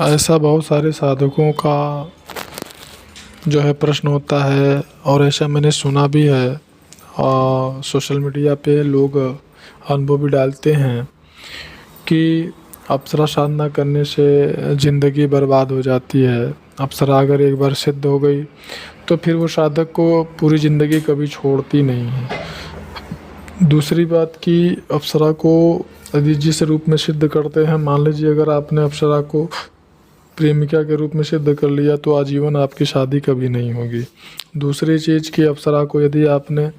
ऐसा बहुत सारे साधकों का जो है प्रश्न होता है और ऐसा मैंने सुना भी है। और सोशल मीडिया पे लोग अनुभव भी डालते हैं कि अप्सरा साधना करने से ज़िंदगी बर्बाद हो जाती है। अप्सरा अगर एक बार सिद्ध हो गई तो फिर वो साधक को पूरी ज़िंदगी कभी छोड़ती नहीं है। दूसरी बात कि अप्सरा को यदि जिस रूप में सिद्ध करते हैं, मान लीजिए अगर आपने अप्सरा को प्रेमिका के रूप में सिद्ध कर लिया तो आजीवन आपकी शादी कभी नहीं होगी। दूसरी चीज़ कि अप्सरा को यदि आपने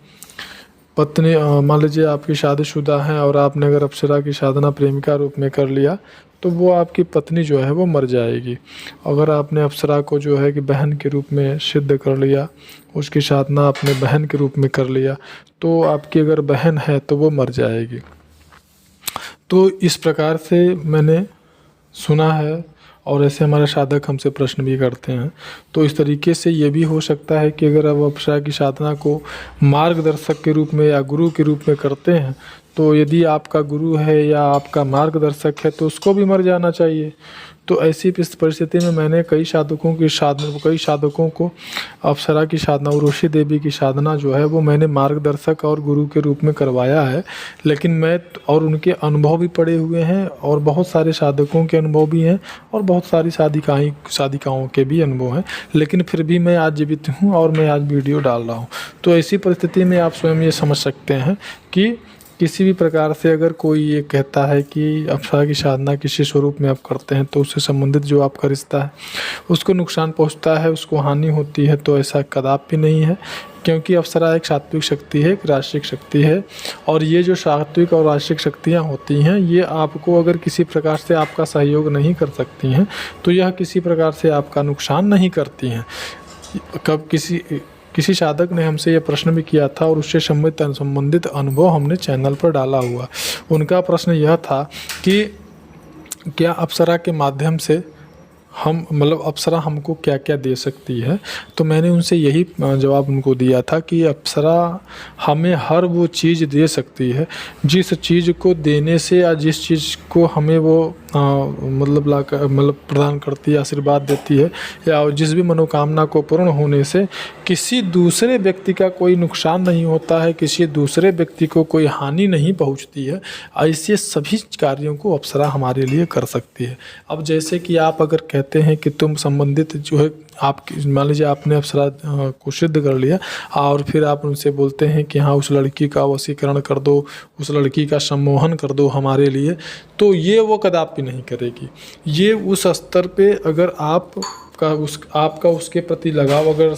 पत्नी मान लीजिए आपकी शादीशुदा हैं और आपने अगर अप्सरा की साधना प्रेमिका रूप में कर लिया तो वो आपकी पत्नी जो है वो मर जाएगी। अगर आपने अप्सरा को जो है कि बहन के रूप में सिद्ध कर लिया, उसकी साधना अपने बहन के रूप में कर लिया, तो आपकी अगर बहन है तो वो मर जाएगी। तो इस प्रकार से मैंने सुना है और ऐसे हमारे साधक हमसे प्रश्न भी करते हैं। तो इस तरीके से ये भी हो सकता है कि अगर आप अप्सरा की साधना को मार्गदर्शक के रूप में या गुरु के रूप में करते हैं, तो यदि आपका गुरु है या आपका मार्गदर्शक है तो उसको भी मर जाना चाहिए। तो ऐसी परिस्थिति में मैंने कई साधकों को अप्सरा की साधना, उर्वशी देवी की साधना जो है वो मैंने मार्गदर्शक और गुरु के रूप में करवाया है। लेकिन मैं और उनके अनुभव भी पड़े हुए हैं और बहुत सारे साधकों के अनुभव भी हैं और बहुत सारी साधिकाओं के भी अनुभव हैं। लेकिन फिर भी मैं आज जीवित हूँ और मैं आज वीडियो डाल रहा हूँ। तो ऐसी परिस्थिति में आप स्वयं ये समझ सकते हैं कि किसी भी प्रकार से अगर कोई ये कहता है कि अप्सरा की साधना किसी स्वरूप में आप करते हैं तो उससे संबंधित जो आपका रिश्ता है उसको नुकसान पहुंचता है, उसको हानि होती है, तो ऐसा कदापि नहीं है। क्योंकि अप्सरा एक सात्विक शक्ति है, एक राजसिक शक्ति है। और ये जो सात्विक और राजसिक शक्तियाँ होती हैं ये आपको अगर किसी प्रकार से आपका सहयोग नहीं कर सकती हैं तो यह किसी प्रकार से आपका नुकसान नहीं करती हैं। कब किसी साधक ने हमसे ये प्रश्न भी किया था और उससे संबंधित अनुभव हमने चैनल पर डाला हुआ। उनका प्रश्न यह था कि क्या अप्सरा के माध्यम से हम अप्सरा हमको क्या क्या दे सकती है। तो मैंने उनसे यही जवाब उनको दिया था कि अप्सरा हमें हर वो चीज़ दे सकती है जिस चीज़ को देने से या जिस चीज़ को हमें वो प्रदान करती है, आशीर्वाद देती है, या जिस भी मनोकामना को पूर्ण होने से किसी दूसरे व्यक्ति का कोई नुकसान नहीं होता है, किसी दूसरे व्यक्ति को कोई हानि नहीं पहुंचती है। ऐसे सभी कार्यों को अप्सरा हमारे लिए कर सकती है। अब जैसे कि आप अगर कहते हैं कि तुम संबंधित जो है आप मान लीजिए आपने अप्सरा को सिद्ध कर लिया और फिर आप उनसे बोलते हैं कि हाँ उस लड़की का वशीकरण कर दो, उस लड़की का सम्मोहन कर दो हमारे लिए, तो ये वो कदापि नहीं करेगी। ये उस स्तर पे अगर आपका उसके प्रति लगाव अगर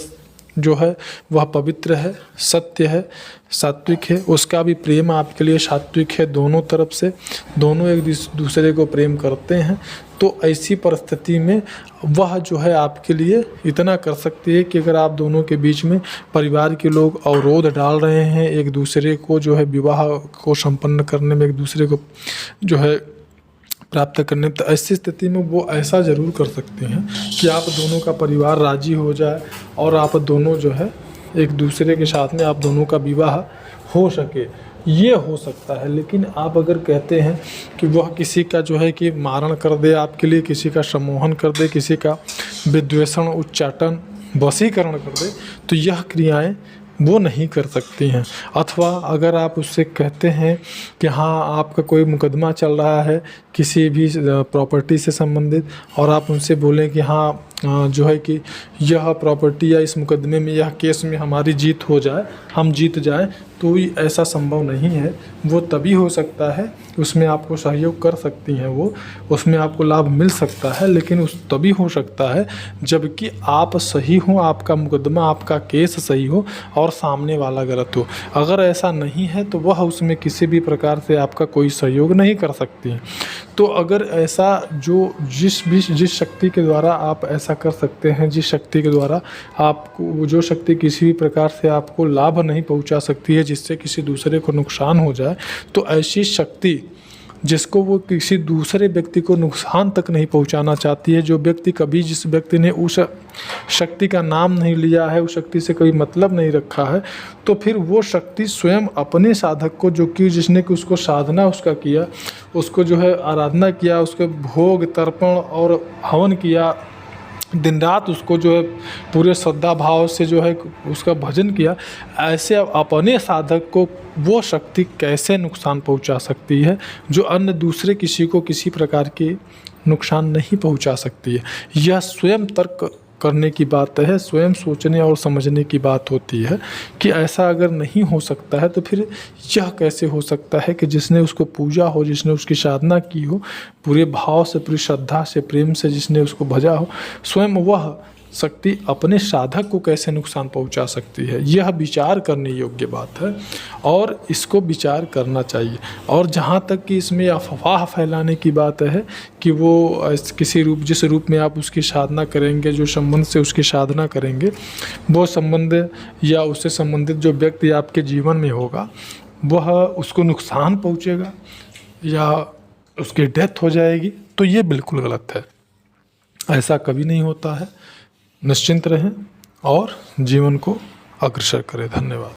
जो है वह पवित्र है, सत्य है, सात्विक है, उसका भी प्रेम आपके लिए सात्विक है, दोनों तरफ से दोनों एक दूसरे को प्रेम करते हैं, तो ऐसी परिस्थिति में वह जो है आपके लिए इतना कर सकती है कि अगर आप दोनों के बीच में परिवार के लोग अवरोध डाल रहे हैं एक दूसरे को जो है विवाह को संपन्न करने में, एक दूसरे को जो है प्राप्त करने, तो ऐसी स्थिति में वो ऐसा ज़रूर कर सकते हैं कि आप दोनों का परिवार राजी हो जाए और आप दोनों जो है एक दूसरे के साथ में आप दोनों का विवाह हो सके, ये हो सकता है। लेकिन आप अगर कहते हैं कि वह किसी का जो है कि मारण कर दे आपके लिए, किसी का सम्मोहन कर दे, किसी का विद्वेषण, उच्चाटन, वशीकरण कर दे, तो यह क्रियाएं वो नहीं कर सकती हैं। अथवा अगर आप उससे कहते हैं कि हाँ आपका कोई मुकदमा चल रहा है किसी भी प्रॉपर्टी से संबंधित और आप उनसे बोलें कि हाँ जो है कि यह प्रॉपर्टी या इस मुकदमे में, यह केस में हमारी जीत हो जाए, हम जीत जाएं, तो ऐसा संभव नहीं है। वो तभी हो सकता है, उसमें आपको सहयोग कर सकती हैं वो, उसमें आपको लाभ मिल सकता है, लेकिन उस तभी हो सकता है जबकि आप सही हो, आपका मुकदमा, आपका केस सही हो और सामने वाला गलत हो। अगर ऐसा नहीं है तो वह उसमें किसी भी प्रकार से आपका कोई सहयोग नहीं कर सकती हैं। तो अगर ऐसा जिस शक्ति के द्वारा आप ऐसा कर सकते हैं, जिस शक्ति के द्वारा आपको जो शक्ति किसी भी प्रकार से आपको लाभ नहीं पहुंचा सकती है, जिससे किसी दूसरे को नुकसान हो जाए, तो ऐसी शक्ति जिसको वो किसी दूसरे व्यक्ति को नुकसान तक नहीं पहुंचाना चाहती है। जो व्यक्ति कभी जिस व्यक्ति ने उस शक्ति का नाम नहीं लिया है, उस शक्ति से कोई मतलब नहीं रखा है, तो फिर वो शक्ति स्वयं अपने साधक को, जो कि जिसने कि उसको साधना उसका किया, उसको जो है आराधना किया, उसके भोग तर्पण और हवन किया, दिन रात उसको जो है पूरे श्रद्धा भाव से जो है उसका भजन किया, ऐसे अपने साधक को वो शक्ति कैसे नुकसान पहुंचा सकती है जो अन्य दूसरे किसी को किसी प्रकार के नुकसान नहीं पहुंचा सकती है। यह स्वयं तर्क करने की बात है, स्वयं सोचने और समझने की बात होती है कि ऐसा अगर नहीं हो सकता है तो फिर यह कैसे हो सकता है कि जिसने उसको पूजा हो, जिसने उसकी साधना की हो, पूरे भाव से, पूरी श्रद्धा से, प्रेम से जिसने उसको भजा हो, स्वयं वह शक्ति अपने साधक को कैसे नुकसान पहुंचा सकती है। यह विचार करने योग्य बात है और इसको विचार करना चाहिए। और जहाँ तक कि इसमें अफवाह फैलाने की बात है कि वो किसी रूप, जिस रूप में आप उसकी साधना करेंगे, जो संबंध से उसकी साधना करेंगे, वो संबंध या उससे संबंधित जो व्यक्ति आपके जीवन में होगा वह उसको नुकसान पहुँचेगा या उसकी डेथ हो जाएगी, तो ये बिल्कुल गलत है। ऐसा कभी नहीं होता है। निश्चिंत रहें और जीवन को अग्रसर करें। धन्यवाद।